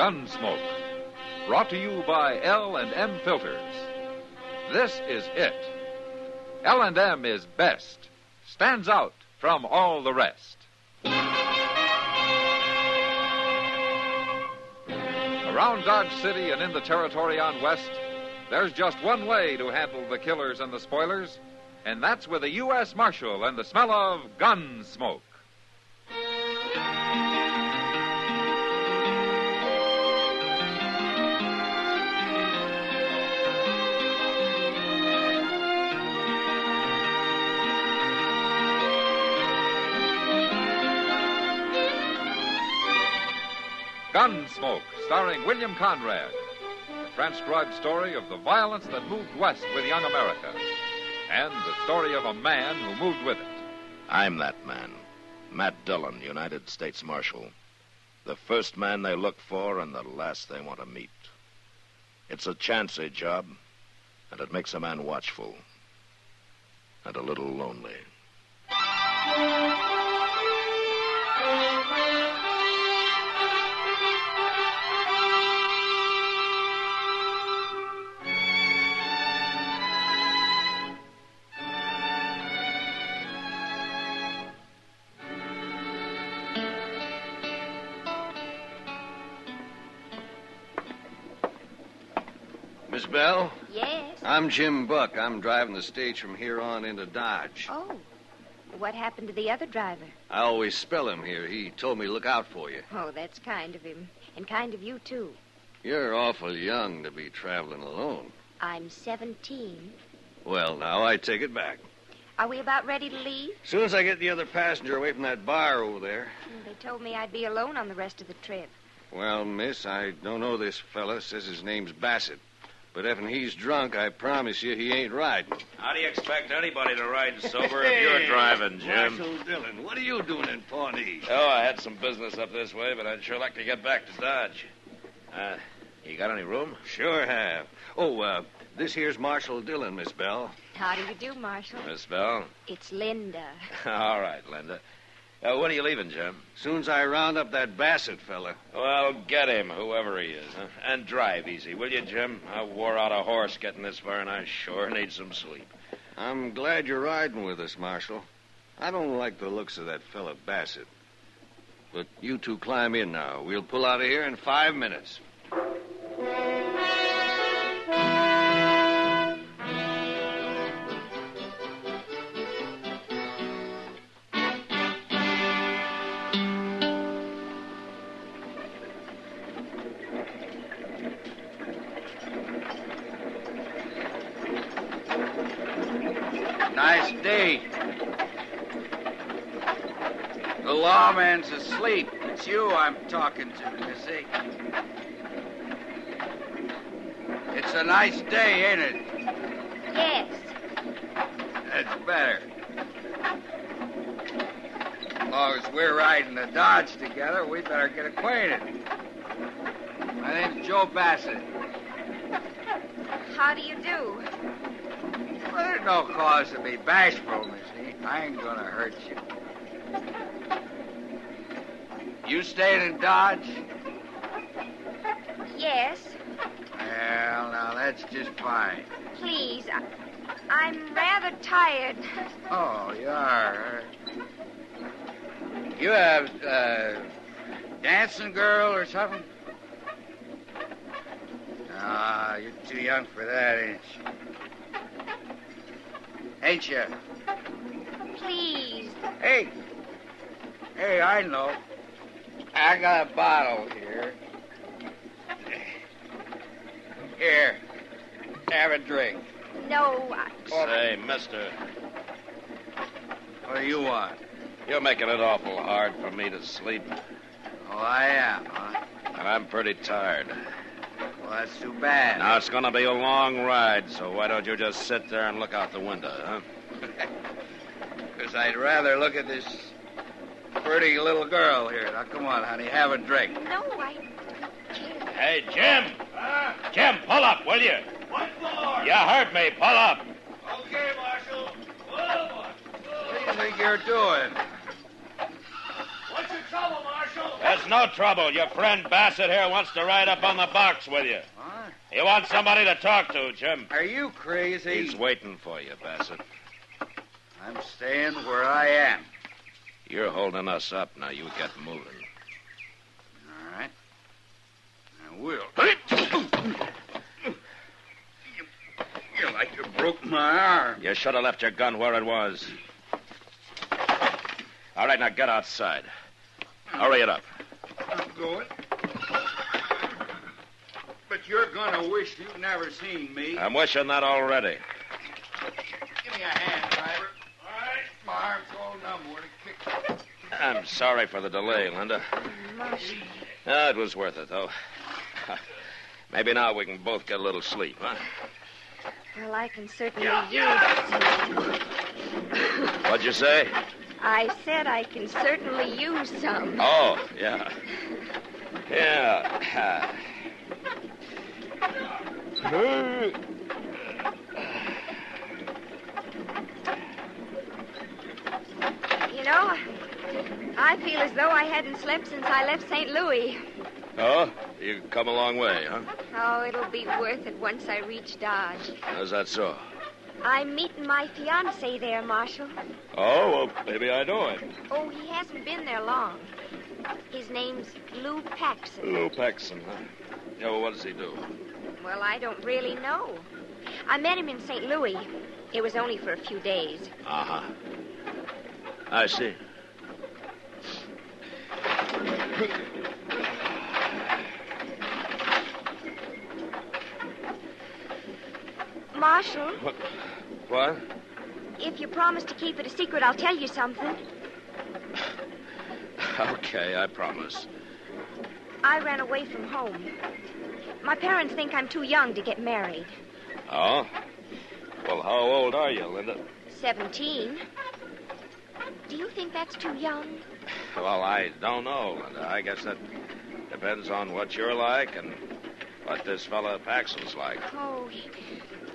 Gunsmoke. Brought to you by L&M Filters. This is it. L&M is best. Stands out from all the rest. Around Dodge City and in the territory on West, there's just one way to handle the killers and the spoilers, and that's with a U.S. Marshal and the smell of Gunsmoke. Gunsmoke, starring William Conrad. The transcribed story of the violence that moved west with young America. And the story of a man who moved with it. I'm that man. Matt Dillon, United States Marshal. The first man they look for and the last they want to meet. It's a chancy job, and it makes a man watchful. And a little lonely. Miss Bell? Yes? I'm Jim Buck. I'm driving the stage from here on into Dodge. Oh. What happened to the other driver? I always spell him here. He told me to look out for you. Oh, that's kind of him. And kind of you, too. You're awful young to be traveling alone. I'm 17. Well, now, I take it back. Are we about ready to leave? As soon as I get the other passenger away from that bar over there. They told me I'd be alone on the rest of the trip. Well, miss, I don't know this fella. Says his name's Bassett. But if he's drunk, I promise you he ain't riding. How do you expect anybody to ride sober if you're driving, Jim? Marshal Dillon, what are you doing in Pawnee? Oh, I had some business up this way, but I'd sure like to get back to Dodge. You got any room? Sure have. Oh, this here's Marshal Dillon, Miss Bell. How do you do, Marshal? Miss Bell? It's Linda. All right, Linda. When are you leaving, Jim? Soon as I round up that Bassett fella. Well, get him, whoever he is. Huh? And drive easy, will you, Jim? I wore out a horse getting this far, and I sure need some sleep. I'm glad you're riding with us, Marshal. I don't like the looks of that fella Bassett. But you two climb in now. We'll pull out of here in 5 minutes. Nice day. The lawman's asleep. It's you I'm talking to, Missy. It's a nice day, ain't it? Yes. That's better. As long as we're riding the Dodge together, we better get acquainted. My name's Joe Bassett. How do you do? Well, there's no cause to be bashful, Missy. I ain't gonna hurt you. You staying in Dodge? Yes. Well, now, that's just fine. Please, I'm rather tired. Oh, you are. You have, dancing girl or something? Ah, you're too young for that, ain't you? Ain't you? Please. Hey, I know. I got a bottle here. Here, have a drink. No, Say, mister, What do you want? you're making it awful hard for me to sleep. Oh, I am, huh? And I'm pretty tired. Well, that's too bad. Now, it's going to be a long ride, so why don't you just sit there and look out the window, huh? Because I'd rather look at this pretty little girl here. Now, come on, honey, have a drink. no, I... Hey, Jim! Jim, pull up, will you? What for? You heard me. Pull up. Okay, Marshal. Whoa. What do you think you're doing? What's your trouble, Marshal? There's no trouble. Your friend Bassett here wants to ride up on the box with you. What? He wants somebody to talk to, Jim. Are you crazy? He's waiting for you, Bassett. I'm staying where I am. You're holding us up. Now you get moving. All right. I will. You like you broke my arm. You should have left your gun where it was. All right, now get outside. Hurry it up. I'm going. But you're gonna wish you'd never seen me. I'm wishing that already. Give me a hand, driver. All right. My arm's all numb where to kick. I'm sorry for the delay, Linda. Marshal. It was worth it, though. Maybe now we can both get a little sleep, huh? Well, I can certainly use... What'd you say? I said I can certainly use some. Oh, yeah. Yeah. You know, I feel as though I hadn't slept since I left St. Louis. Oh, you've come a long way, huh? Oh, it'll be worth it once I reach Dodge. How's that so? I'm meeting my fiancé there, Marshal. Oh, well, maybe I know him. Oh, he hasn't been there long. His name's Lou Paxson. Lou Paxson, huh? Yeah, well, what does he do? Well, I don't really know. I met him in St. Louis. It was only for a few days. Uh-huh. I see. Marshal, What? if you promise to keep it a secret, I'll tell you something. Okay, I promise. I ran away from home. My parents think I'm too young to get married. Oh? Well, how old are you, Linda? 17. Do you think that's too young? Well, I don't know, Linda. I guess that depends on what you're like and what this fella Paxson's like.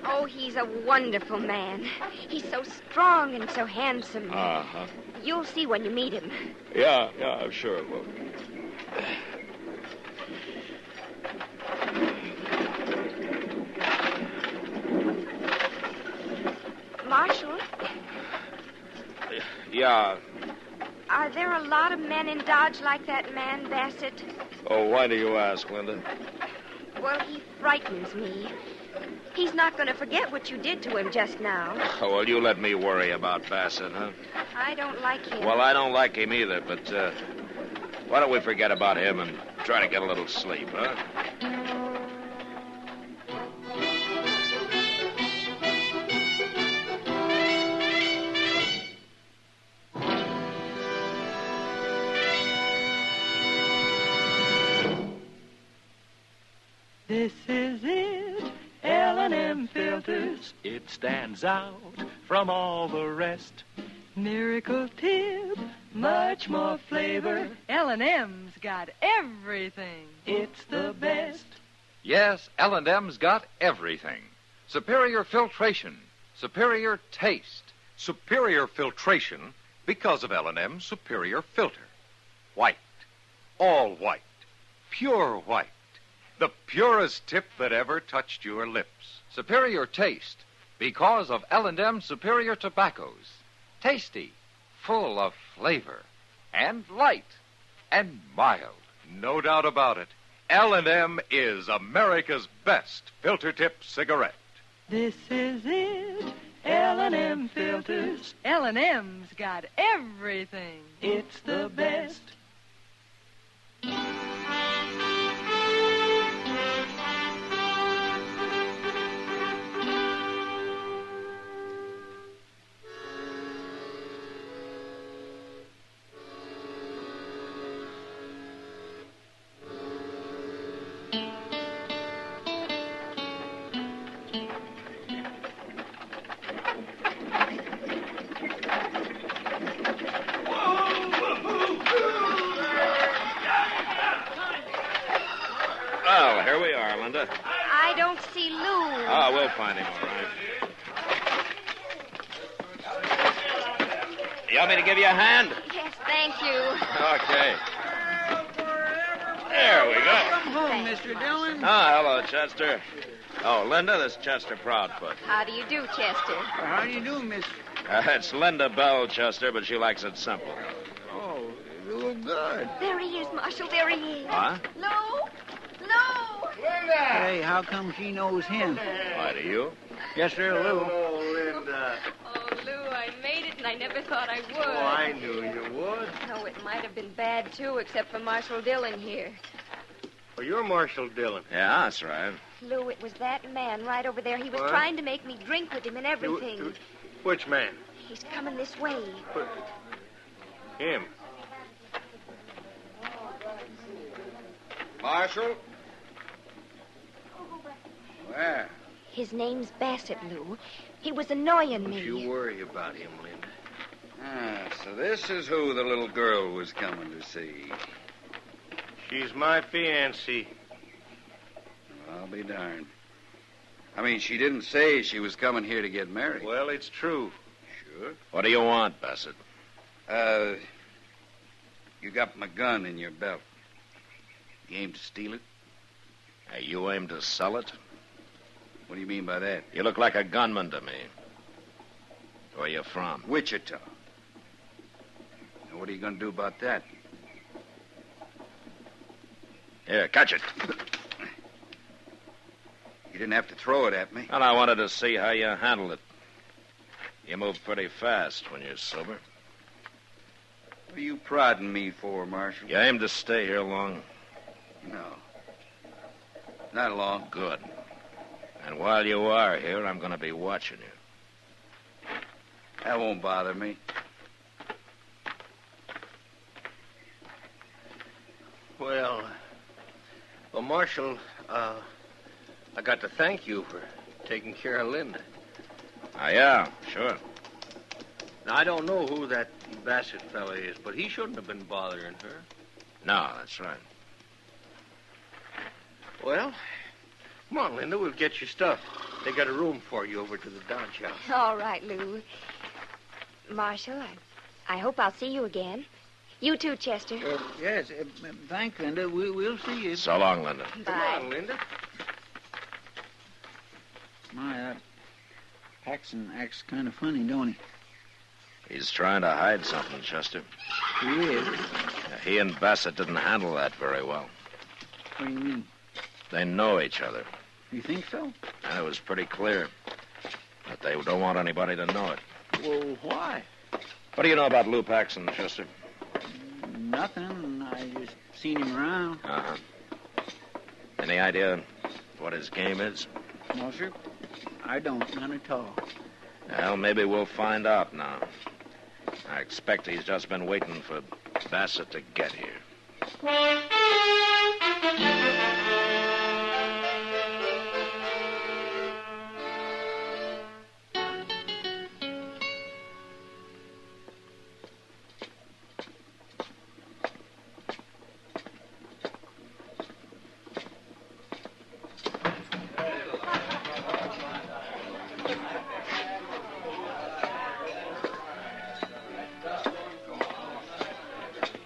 Oh, he's a wonderful man. He's so strong and so handsome. Uh-huh. You'll see when you meet him. Yeah, I'm sure it will. Marshal, Yeah. are there a lot of men in Dodge like that man, Bassett? Oh, why do you ask, Linda? Well, he frightens me. He's not going to forget what you did to him just now. Oh, well, you let me worry about Bassett, huh? I don't like him. Well, I don't like him either, but why don't we forget about him and try to get a little sleep, huh? This is it, L&M filters. It stands out from all the rest. Miracle tip, much more flavor. L&M's got everything. It's the best. Yes, L&M's got everything. Superior filtration, superior taste. Superior filtration because of L&M's superior filter. White. All white. Pure white. The purest tip that ever touched your lips. Superior taste because of L&M's superior tobaccos. Tasty, full of flavor, and light, and mild. No doubt about it. L&M is America's best filter tip cigarette. This is it, L&M filters. L&M's got everything. It's the best. Well, here we are, Linda. I don't see Lou. Oh, we'll find him, all right. You want me to give you a hand? Yes, thank you. Okay. There we go. Come home, Mr. Dillon. Oh, hello, Chester. Oh, Linda, this is Chester Proudfoot. How do you do, Chester? How do you do, Miss? It's Linda Bell, Chester, but she likes it simple. Oh, you look good. There he is, Marshal. There he is. Huh? Lou! Lou! Hey, how come she knows him? Why, do you? Yes, sir, Lou. Oh, Linda. Oh, Lou, I made it, and I never thought I would. Oh, I knew you would. No, it might have been bad, too, except for Marshal Dillon here. Well, you're Marshal Dillon. Yeah, that's right. Lou, it was that man right over there. He was What? trying to make me drink with him and everything. Which man? He's coming this way. Him. Marshal? Where? His name's Bassett, Lou. He was annoying Don't me. you worry about him, Linda. Ah, so this is who the little girl was coming to see. She's my fiancée. I'll be darned. I mean, she didn't say she was coming here to get married. Well, it's true. Sure. What do you want, Bassett? You got my gun in your belt. You aim to steal it? You aim to sell it? What do you mean by that? You look like a gunman to me. Where you from? Wichita. Now, what are you going to do about that? Here, catch it. You didn't have to throw it at me. And I wanted to see how you handled it. You move pretty fast when you're sober. What are you prodding me for, Marshal? You aim to stay here long? No. Not long. Good. And while you are here, I'm going to be watching you. That won't bother me. Well, Marshal, I got to thank you for taking care of Linda. Yeah, sure. Now, I don't know who that Bassett fella is, but he shouldn't have been bothering her. No, that's right. Well, come on, Linda, we'll get your stuff. They got a room for you over to the Dodge House. All right, Lou. Marshal, I hope I'll see you again. You too, Chester. Yes, thanks, Linda. We'll see you. So long, Linda. Come Bye. on, Linda. My, Paxton acts kind of funny, don't he? He's trying to hide something, Chester. He is. He and Bassett didn't handle that very well. What do you mean? They know each other. You think so? And it was pretty clear. But they don't want anybody to know it. Well, why? What do you know about Lou Paxton, Chester? Nothing. I just seen him around. Uh-huh. Any idea what his game is? No, sir. I don't. None at all. Well, maybe we'll find out now. I expect he's just been waiting for Bassett to get here.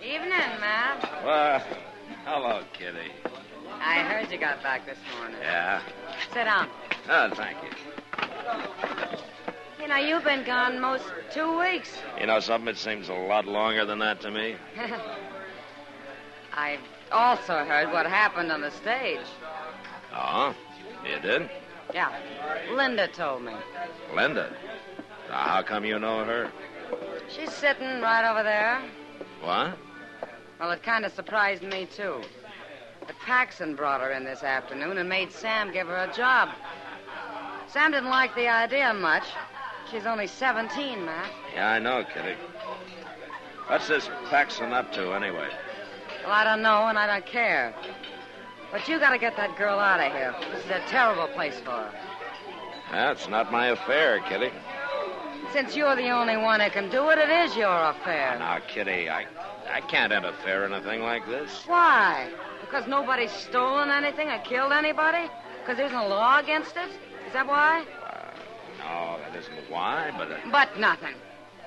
Evening, Matt. Well, hello, Kitty. I heard you got back this morning. Yeah? Sit down. Oh, thank you. You know, you've been gone most 2 weeks. You know something? It seems a lot longer than that to me. I've also heard what happened on the stage. Oh? You did? Yeah, Linda told me. Linda? How come you know her? She's sitting right over there. What? Well, it kind of surprised me, too. But Paxton brought her in this afternoon and made Sam give her a job. Sam didn't like the idea much. She's only 17, Matt. Yeah, I know, Kitty. What's this Paxton up to, anyway? Well, I don't know, and I don't care. But you got to get that girl out of here. This is a terrible place for her. That's not my affair, Kitty. Since you're the only one who can do it, it is your affair. Now, Kitty, I can't interfere in a thing like this. Why? Because nobody's stolen anything or killed anybody? Because there isn't a law against it? Is that why? No, that isn't why, but... But nothing.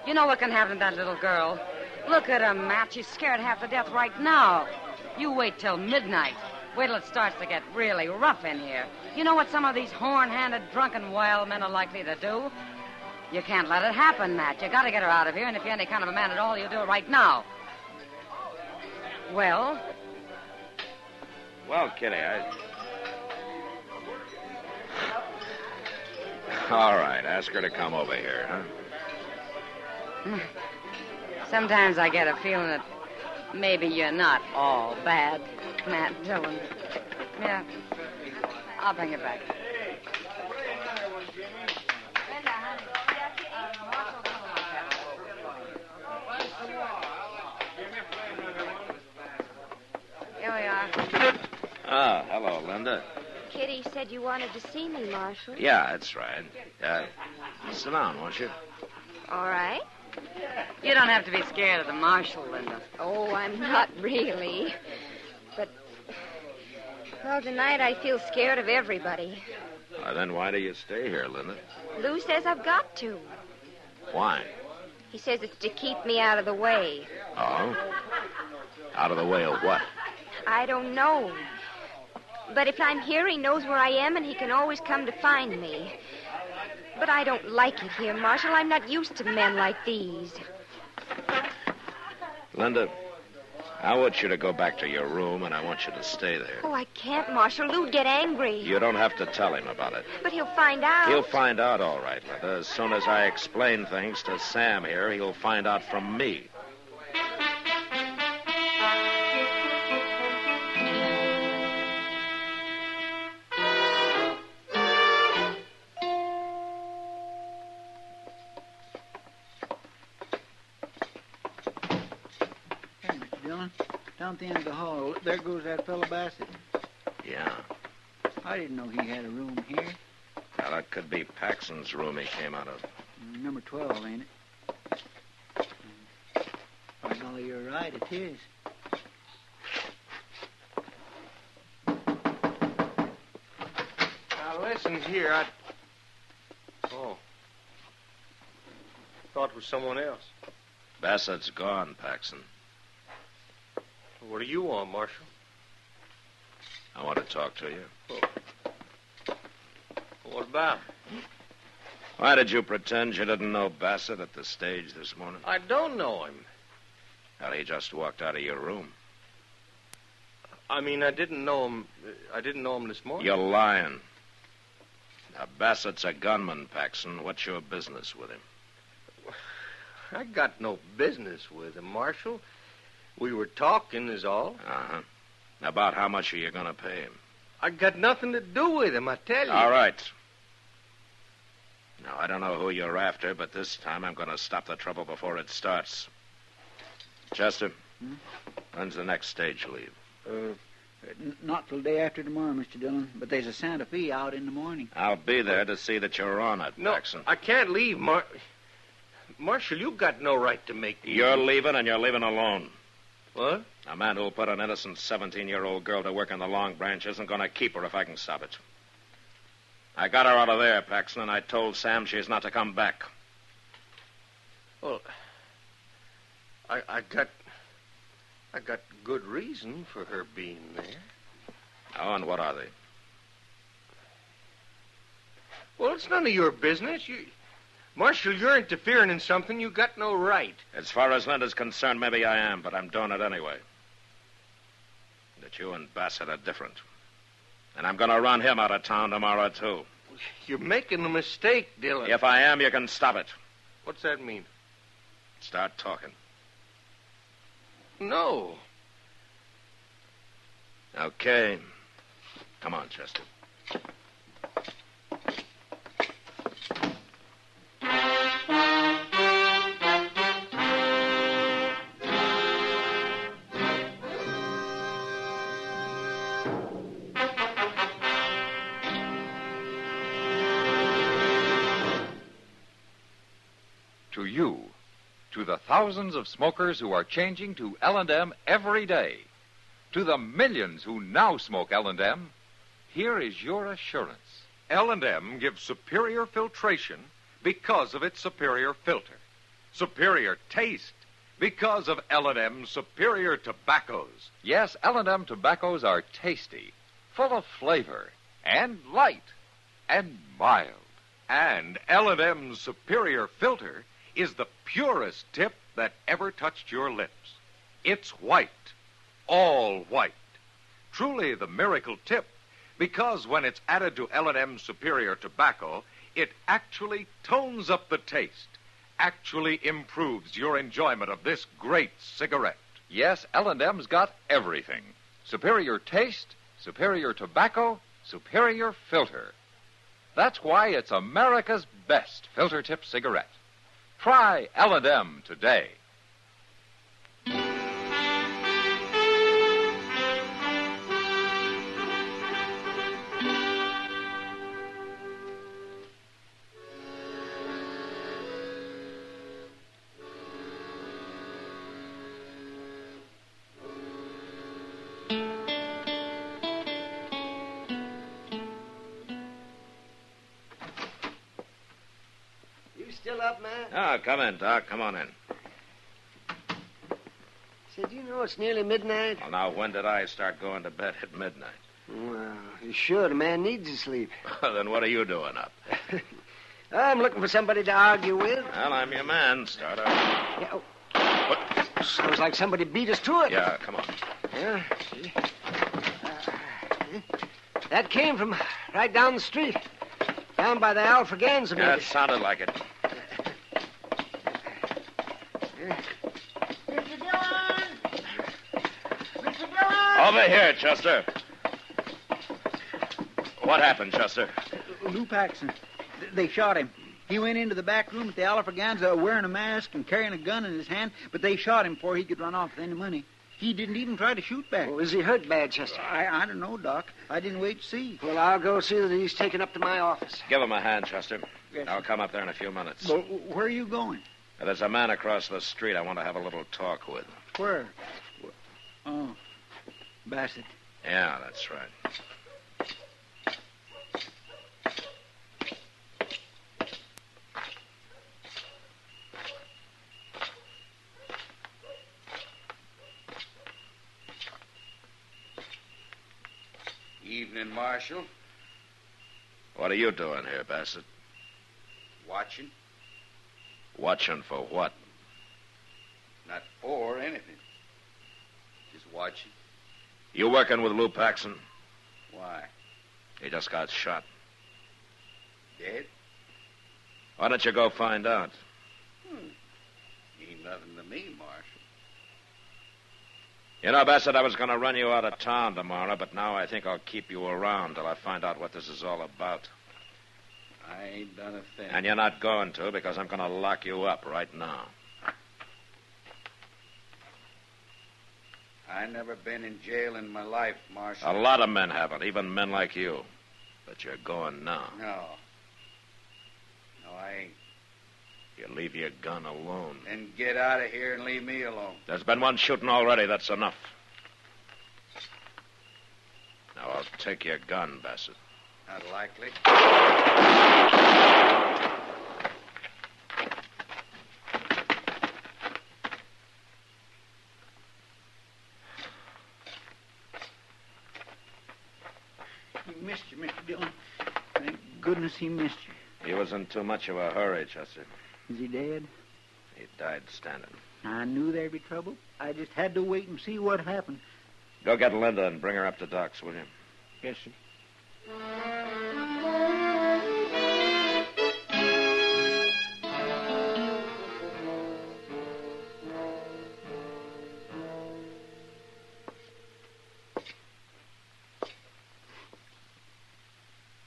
You know what can happen to that little girl. Look at her, Matt. She's scared half to death right now. You wait till midnight. Wait till it starts to get really rough in here. You know what some of these horn-handed, drunken wild men are likely to do? You can't let it happen, Matt. You got to get her out of here, and if you're any kind of a man at all, you do it right now. Well, Kitty, All right, ask her to come over here, huh? sometimes I get a feeling that maybe you're not all bad, Matt Dillon. Yeah, I'll bring it back. Here we are. Ah, hello, Linda. Kitty said you wanted to see me, Marshal. Yeah, that's right. Sit down, won't you? All right. You don't have to be scared of the marshal, Linda. Oh, I'm not really. But, well, tonight I feel scared of everybody. Then why do you stay here, Linda? Lou says I've got to. Why? He says it's to keep me out of the way. Oh? Out of the way of what? I don't know. But if I'm here, he knows where I am, and he can always come to find me. But I don't like it here, Marshal. I'm not used to men like these. Linda, I want you to go back to your room, and I want you to stay there. Oh, I can't, Marshal. Lou'd get angry. You don't have to tell him about it. But he'll find out. He'll find out, all right, Linda. As soon as I explain things to Sam here, he'll find out from me. Down at the end of the hall, there goes that fellow Bassett. Yeah. I didn't know he had a room here. Well, that could be Paxson's room he came out of. Number 12, ain't it? By golly, you're right, it is. Now, listen here, Oh. Thought it was someone else. Bassett's gone, Paxson. What do you want, Marshal? I want to talk to you. Oh. What about? Why did you pretend you didn't know Bassett at the stage this morning? I don't know him. Well, he just walked out of your room. I mean, I didn't know him. I didn't know him this morning. You're lying. Now, Bassett's a gunman, Paxson. What's your business with him? I got no business with him, Marshal. We were talking, is all. Uh-huh. About how much are you going to pay him? I got nothing to do with him, I tell you. All right. Now, I don't know who you're after, but this time I'm going to stop the trouble before it starts. Chester, when's the next stage leave? Not till day after tomorrow, Mr. Dillon. But there's a Santa Fe out in the morning. I'll be there to see that you're on it, No, Paxson. I can't leave, Marshal, you got no right to make me... You're leaving, and you're leaving alone. What? A man who'll put an innocent 17-year-old girl to work in the Long Branch isn't going to keep her if I can stop it. I got her out of there, Paxson, and I told Sam she's not to come back. Well, I got good reason for her being there. Oh, and what are they? Well, it's none of your business. Marshal, you're interfering in something you got no right. As far as Linda's concerned, maybe I am, but I'm doing it anyway. That you and Bassett are different. And I'm going to run him out of town tomorrow, too. You're making a mistake, Dillon. If I am, you can stop it. What's that mean? Start talking. No. Okay. Come on, Chester. To you, to the thousands of smokers who are changing to L&M every day, to the millions who now smoke L&M, here is your assurance. L&M gives superior filtration because of its superior filter. Superior taste because of L&M superior tobaccos. Yes, L&M tobaccos are tasty, full of flavor, and light, and mild. And L&M's superior filter is the purest tip that ever touched your lips. It's white, all white. Truly the miracle tip, because when it's added to L&M's superior tobacco, it actually tones up the taste, actually improves your enjoyment of this great cigarette. Yes, L&M's got everything. Superior taste, superior tobacco, superior filter. That's why it's America's best filter tip cigarette. Try L&M today. Still up, man? Ah, come in, Doc. Come on in. Say, do you know it's nearly midnight? Well, now, when did I start going to bed at midnight? Well, you should. A man needs to sleep. Then what are you doing up? I'm looking for somebody to argue with. Well, I'm your man. Start out. Yeah, oh. What? Sounds like somebody beat us to it. Yeah, come on. Yeah, see? That came from right down the street. Down by the Alfraganza. Yeah, it sounded like it. Mr. Dillon! Mr. Dillon! Over here, Chester. What happened, Chester? Lou Paxson. They shot him. He went into the back room at the Alfraganza wearing a mask and carrying a gun in his hand, but they shot him before he could run off with any money. He didn't even try to shoot back. Well, is he hurt bad, Chester? I don't know, Doc. I didn't wait to see. Well, I'll go see that he's taken up to my office. Give him a hand, Chester. Yes. I'll come up there in a few minutes. Well, where are you going? There's a man across the street I want to have a little talk with. Where? Oh, Bassett. Yeah, that's right. Evening, Marshal. What are you doing here, Bassett? Watching. Watching for what? Not for anything. Just watching. You working with Lou Paxson? Why? He just got shot. Dead? Why don't you go find out? Ain't nothing to me, Marshal. You know, Bassett, I was going to run you out of town tomorrow, but now I think I'll keep you around till I find out what this is all about. I ain't done a thing. And you're not going to, because I'm going to lock you up right now. I never been in jail in my life, Marshal. A lot of men haven't, even men like you. But you're going now. No. No, I ain't. You leave your gun alone. Then get out of here and leave me alone. There's been one shooting already. That's enough. Now, I'll take your gun, Bassett. Not likely. He missed you, Mr. Dillon. Thank goodness he missed you. He was in too much of a hurry, Chester. Is he dead? He died standing. I knew there'd be trouble. I just had to wait and see what happened. Go get Linda and bring her up to Doc's, will you? Yes, sir.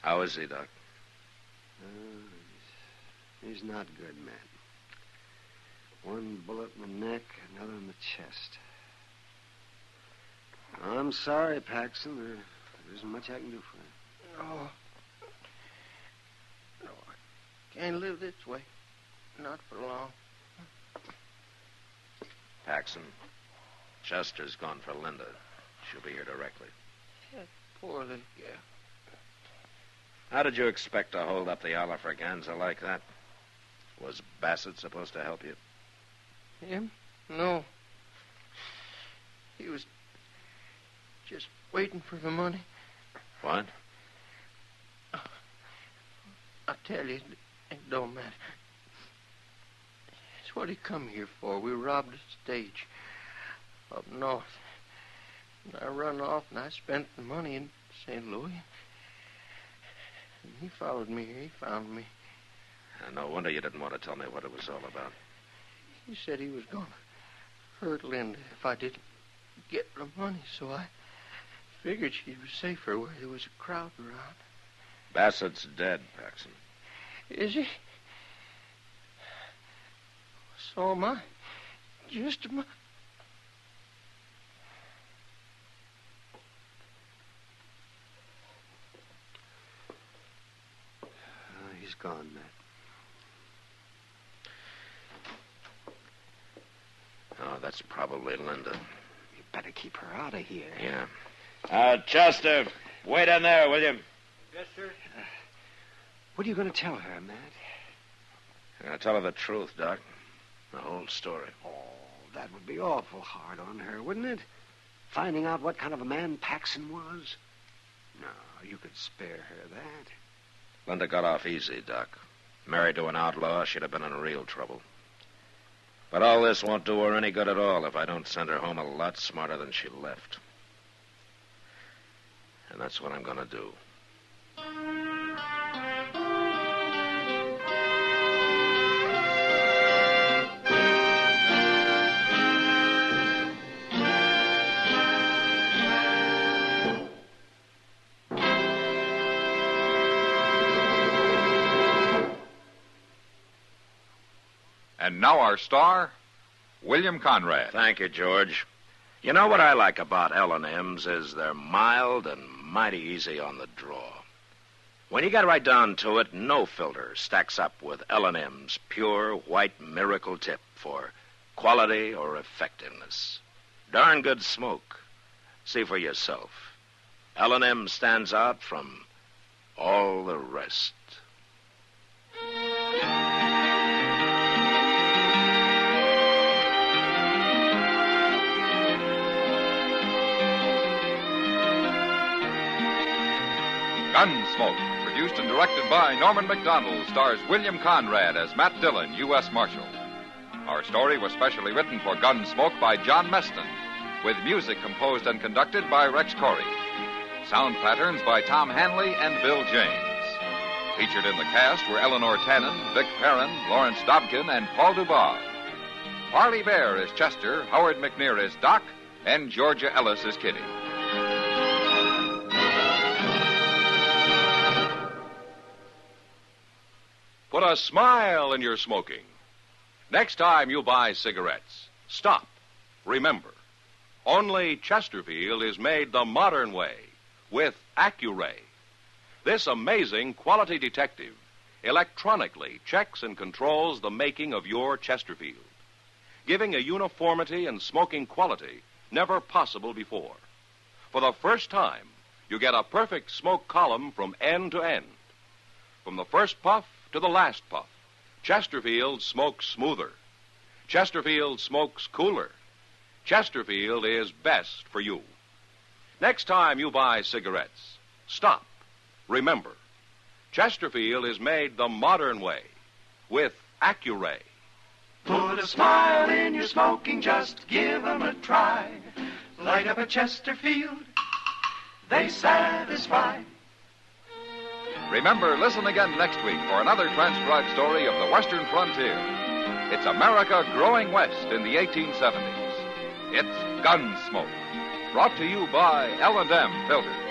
How is he, Doc? He's not good, man. One bullet in the neck, another in the chest. I'm sorry, Paxson. There isn't much I can do for you. Oh. No, I can't live this way. Not for long. Paxson, Chester's gone for Linda. She'll be here directly. That poor little girl. How did you expect to hold up the Alfraganza like that? Was Bassett supposed to help you? Him? No. He was just waiting for the money. What? I tell you, it don't matter. It's what he come here for. We robbed a stage up north. And I run off and I spent the money in St. Louis. And he followed me here. He found me. No wonder you didn't want to tell me what it was all about. He said he was going to hurt Linda if I didn't get the money, so I figured she was safer where there was a crowd around. Bassett's dead, Paxson. Is he? So am I. Just am I. He's gone, Matt. Oh, that's probably Linda. You better keep her out of here. Yeah. Chester, wait in there, will you? Yes, sir. What are you going to tell her, Matt? I'm going to tell her the truth, Doc. The whole story. Oh, that would be awful hard on her, wouldn't it? Finding out what kind of a man Paxson was? No, you could spare her that. Linda got off easy, Doc. Married to an outlaw, she'd have been in real trouble. But all this won't do her any good at all if I don't send her home a lot smarter than she left. And that's what I'm going to do. And now our star, William Conrad. Thank you, George. You know what I like about L&M's is they're mild and mighty easy on the draw. When you get right down to it, no filter stacks up with L&M's pure white miracle tip for quality or effectiveness. Darn good smoke. See for yourself. L&M stands out from all the rest. Gunsmoke, produced and directed by Norman Macdonnell, stars William Conrad as Matt Dillon, U.S. Marshal. Our story was specially written for Gunsmoke by John Meston, with music composed and conducted by Rex Corey. Sound patterns by Tom Hanley and Bill James. Featured in the cast were Eleanor Tannen, Vic Perrin, Lawrence Dobkin, and Paul Dubois. Parley Bear is Chester, Howard McNear is Doc, and Georgia Ellis is Kitty. Put a smile in your smoking. Next time you buy cigarettes, stop. Remember, only Chesterfield is made the modern way with Accuray. This amazing quality detective electronically checks and controls the making of your Chesterfield, giving a uniformity and smoking quality never possible before. For the first time, you get a perfect smoke column from end to end. From the first puff to the last puff, Chesterfield smokes smoother. Chesterfield smokes cooler. Chesterfield is best for you. Next time you buy cigarettes, stop. Remember, Chesterfield is made the modern way with Accuray. Put a smile in your smoking, just give 'em a try. Light up a Chesterfield, they satisfy. Remember, listen again next week for another transcribed story of the Western frontier. It's America growing west in the 1870s. It's Gunsmoke, brought to you by L&M Filters.